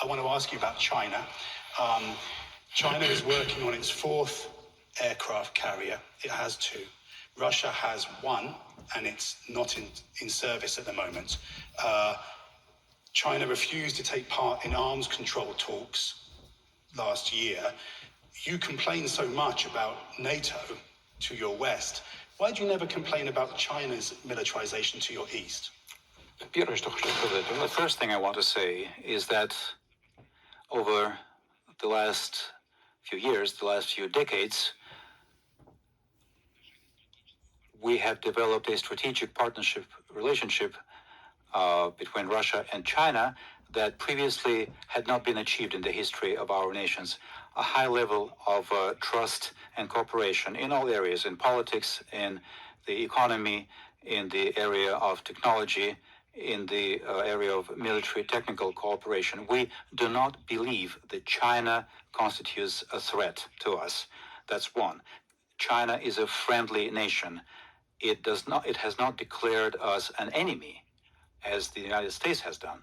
I want to ask you about China. China is working on its fourth aircraft carrier. It has two. Russia has one, and it's not in service at the moment. China refused to take part in arms control talks last year. You complain so much about NATO to your west. Why do you never complain about China's militarization to your east? The first thing I want to say is that over the last few years, the last few decades, we have developed a strategic partnership relationship between Russia and China that previously had not been achieved in the history of our nations. A high level of trust and cooperation in all areas, in politics, in the economy, in the area of technology, in the area of military technical cooperation. We do not believe that China constitutes a threat to us. That's one. China is a friendly nation. It has not declared us an enemy, as the United States has done.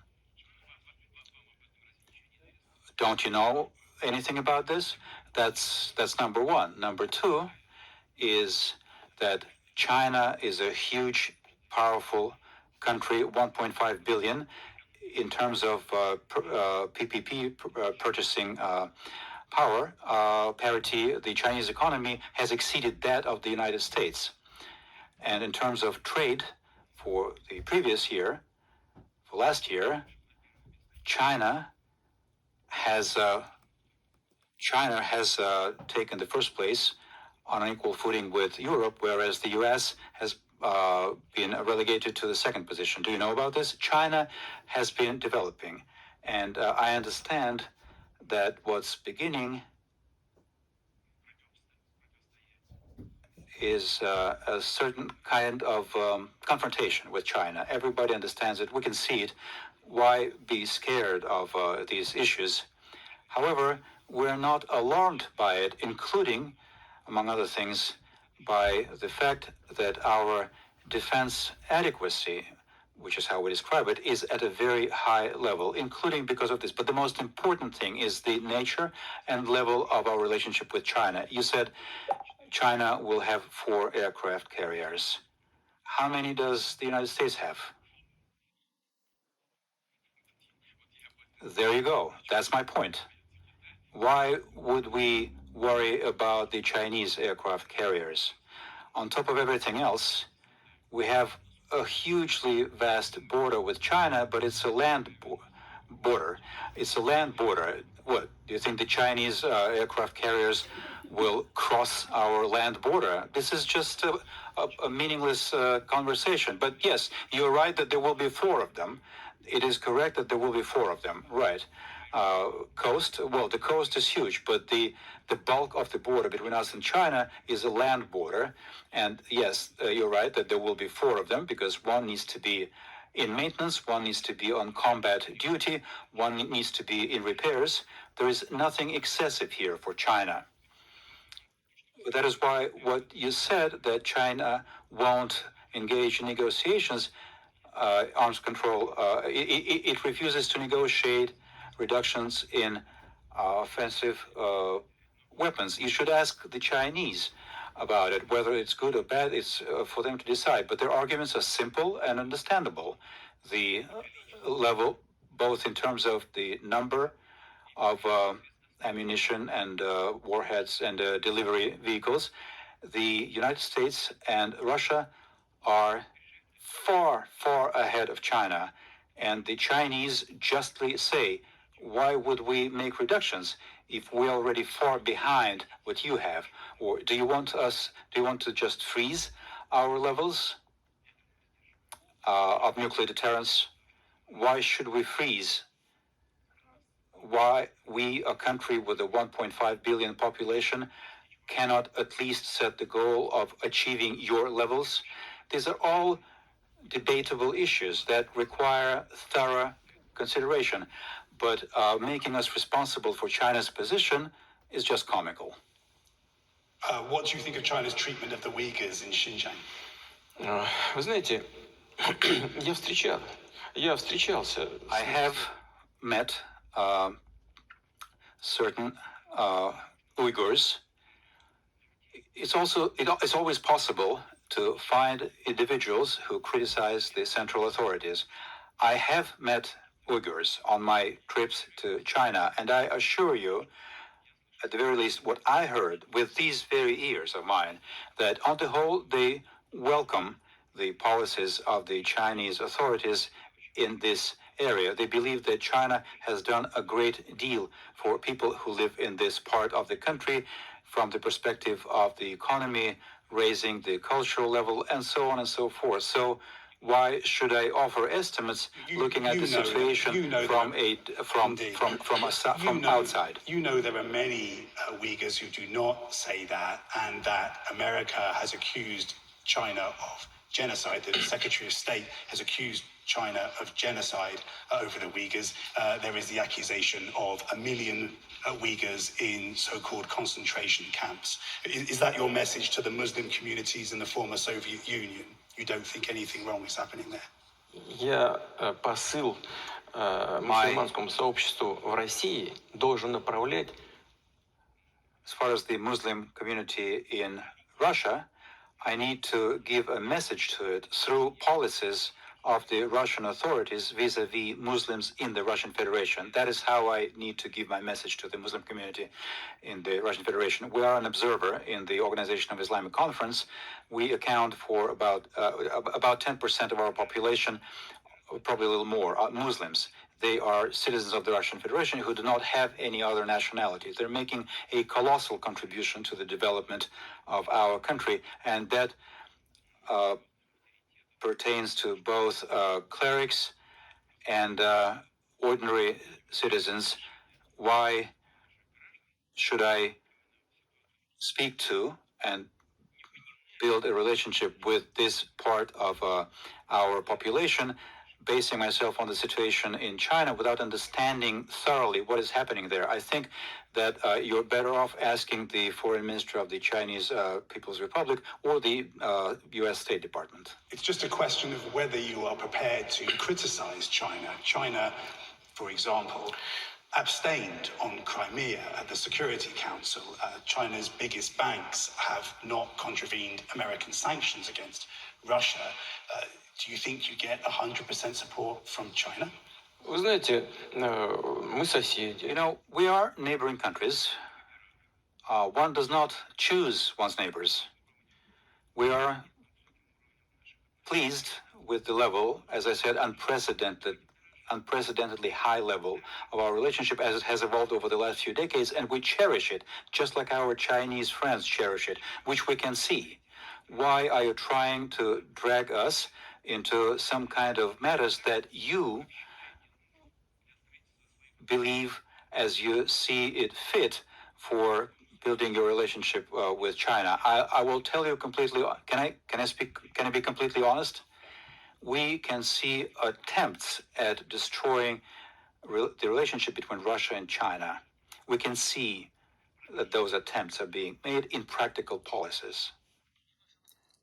Don't you know anything about this? That's number one. Number two is that China is a huge, powerful country, 1.5 billion in terms of PPP, purchasing power parity. The Chinese economy has exceeded that of the United States. And in terms of trade for the previous year, for last year, China has taken the first place on an equal footing with Europe, whereas the U.S. has been relegated to the second position. Do you know about this? China has been developing, and I understand that what's beginning is a certain kind of confrontation with China. Everybody understands it. We can see it. Why be scared of these issues? However, we're not alarmed by it, including, among other things, by the fact that our defense adequacy, which is how we describe it, is at a very high level, including because of this. But the most important thing is the nature and level of our relationship with China. You said China will have 4 aircraft carriers. How many does the United States have? There you go. That's my point. Why would we worry about the Chinese aircraft carriers? On top of everything else, we have a hugely vast border with China, but it's a land border. It's a land border. What, do you think the Chinese aircraft carriers will cross our land border? This is just a meaningless conversation. But yes, you're right that there will be 4 of them. It is correct that there will be 4 of them, right. Coast, well, the coast is huge, but the bulk of the border between us and China is a land border. And yes, you're right that there will be 4 of them, because one needs to be in maintenance, one needs to be on combat duty, one needs to be in repairs. There is nothing excessive here for China. That is why what you said, that China won't engage in negotiations, arms control, it refuses to negotiate reductions in offensive weapons. You should ask the Chinese about it, whether it's good or bad. It's for them to decide. But their arguments are simple and understandable. The level, both in terms of the number of ammunition and warheads and delivery vehicles, the United States and Russia are far, far ahead of China. And the Chinese justly say, why would we make reductions if we're already far behind what you have? Or do you want to just freeze our levels of nuclear deterrence? Why should we freeze? Why we, a country with a 1.5 billion population, cannot at least set the goal of achieving your levels? These are all debatable issues that require thorough consideration. But making us responsible for China's position is just comical. What do you think of China's treatment of the Uyghurs in Xinjiang? Вы знаете, я встречался. I have met certain Uyghurs. It's always possible to find individuals who criticize the central authorities. I have met Uyghurs on my trips to China, and I assure you, at the very least, what I heard with these very ears of mine, that on the whole, they welcome the policies of the Chinese authorities in this area. They believe that China has done a great deal for people who live in this part of the country from the perspective of the economy, raising the cultural level, and so on and so forth. So why should I offer estimates looking at the situation from outside? You know there are many Uyghurs who do not say that, and that America has accused China of genocide. The Secretary of State has accused China of genocide over the Uyghurs. There is the accusation of 1 million Uyghurs in so-called concentration camps. Is that your message to the Muslim communities in the former Soviet Union? You don't think anything wrong is happening there? Я посыл мусульманскому сообществу в России должен направлять. As far as the Muslim community in Russia, I need to give a message to it through policies of the Russian authorities vis-a-vis Muslims in the Russian Federation. That is how I need to give my message to the Muslim community in the Russian Federation. We are an observer in the Organization of Islamic Conference. We account for about 10% of our population, probably a little more, are Muslims. They are citizens of the Russian Federation who do not have any other nationalities. They're making a colossal contribution to the development of our country, and that pertains to both clerics and ordinary citizens. Why should I speak to and build a relationship with this part of our population, basing myself on the situation in China without understanding thoroughly what is happening there? I think that you're better off asking the foreign minister of the Chinese People's Republic or the U.S. State Department. It's just a question of whether you are prepared to criticize China. China, for example, abstained on Crimea at the Security Council. China's biggest banks have not contravened American sanctions against Russia. Do you think you get 100% support from China? Вы знаете, мы соседи. You know, we are neighboring countries. One does not choose one's neighbors. We are pleased with the level, as I said, unprecedentedly high level of our relationship as it has evolved over the last few decades, and we cherish it, just like our Chinese friends cherish it, which we can see. Why are you trying to drag us into some kind of matters that you believe as you see it fit for building your relationship with China? I will tell you completely. Can I be completely honest? We can see attempts at destroying the relationship between Russia and China. We can see that those attempts are being made in practical policies.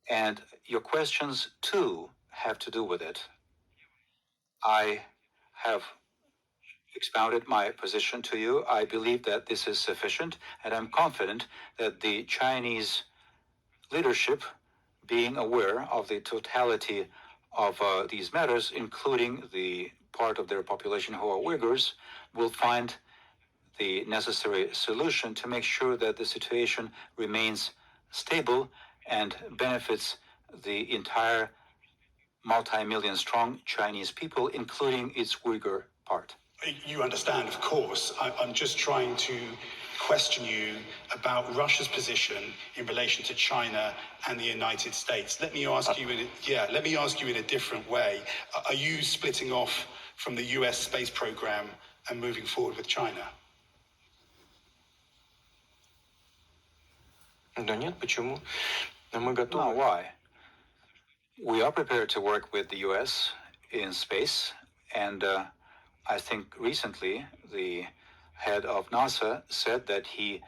And your questions, too, have to do with it. I have expounded my position to you. I believe that this is sufficient, and I'm confident that the Chinese leadership, being aware of the totality of these matters, including the part of their population who are Uyghurs, will find the necessary solution to make sure that the situation remains stable and benefits the entire multi-million strong Chinese people, including its Uyghur part. You understand, of course. I'm just trying to question you about Russia's position in relation to China and the United States. Let me ask you in a different way. Are you splitting off from the US space program and moving forward with China? Да нет, почему? Мы готовы. No, why? We are prepared to work with the US in space, and I think recently the head of NASA said that he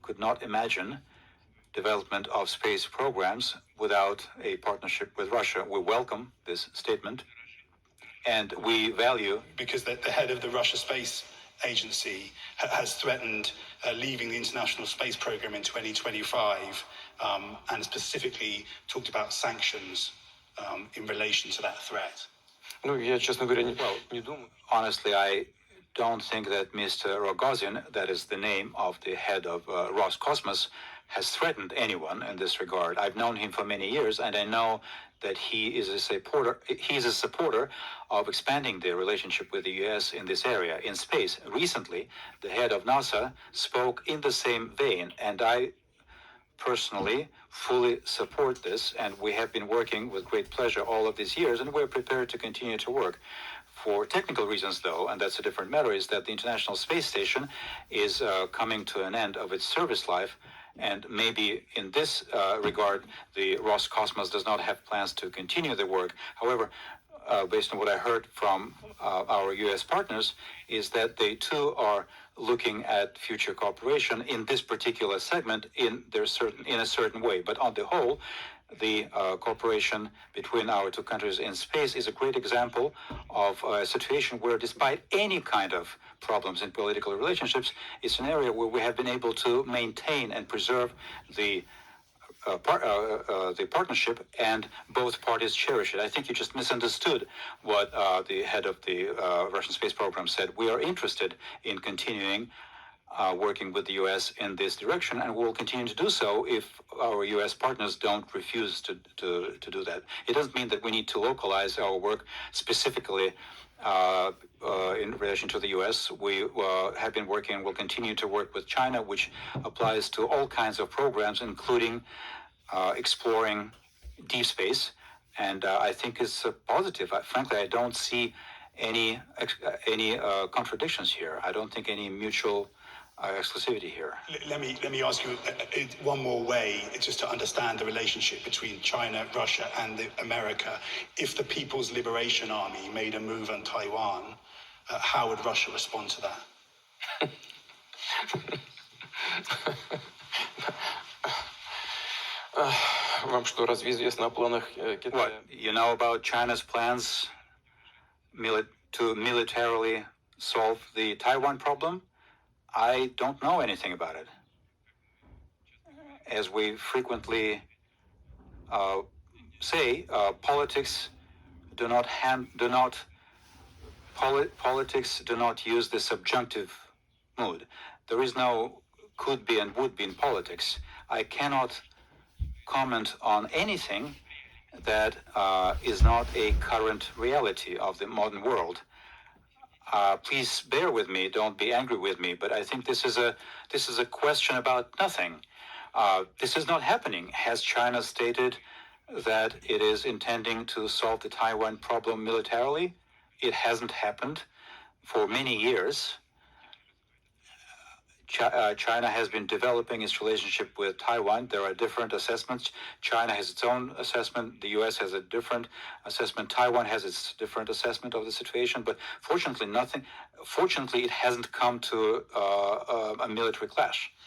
could not imagine development of space programs without a partnership with Russia. We welcome this statement. and we value. Because the head of the Russia Space Agency has threatened leaving the International Space Program in 2025, and specifically talked about sanctions in relation to that threat. Ну, я, честно говоря, не думаю. Honestly, I don't think that Mr. Rogozin, that is the name of the head of Roscosmos, has threatened anyone in this regard. I've known him for many years, and I know that he is a supporter of expanding the relationship with the U.S. in this area, in space. Recently, the head of NASA spoke in the same vein, and I personally fully support this, and we have been working with great pleasure all of these years, and we're prepared to continue to work. For technical reasons, though, and that's a different matter, is that the International Space Station is coming to an end of its service life, and maybe in this regard, the Roscosmos does not have plans to continue the work. However, based on what I heard from our U.S. partners, is that they too are looking at future cooperation in this particular segment in a certain way. But on the whole, the cooperation between our two countries in space is a great example of a situation where, despite any kind of problems in political relationships, it's an area where we have been able to maintain and preserve the partnership, and both parties cherish it. I think you just misunderstood what the head of the Russian space program said. We are interested in continuing working with the U.S. in this direction, and we'll continue to do so if our U.S. partners don't refuse to do that. It doesn't mean that we need to localize our work specifically in relation to the U.S. We have been working and will continue to work with China, which applies to all kinds of programs, including exploring deep space. And I think it's positive. Frankly, I don't see any contradictions here. I don't think any mutual exclusivity here. Let me ask you one more way, just to understand the relationship between China, Russia, and America. If the People's Liberation Army made a move on Taiwan, how would Russia respond to that? Вам что, разве известно о планах Китая? What, you know about China's plans to militarily solve the Taiwan problem? I don't know anything about it. As we frequently say, politics do not use the subjunctive mood. There is no could be and would be in politics. I cannot comment on anything that is not a current reality of the modern world. Please bear with me. Don't be angry with me. But I think this is a question about nothing. This is not happening. Has China stated that it is intending to solve the Taiwan problem militarily? It hasn't happened for many years. China has been developing its relationship with Taiwan. There are different assessments. China has its own assessment. The U.S. has a different assessment. Taiwan has its different assessment of the situation. But fortunately, it hasn't come to a military clash.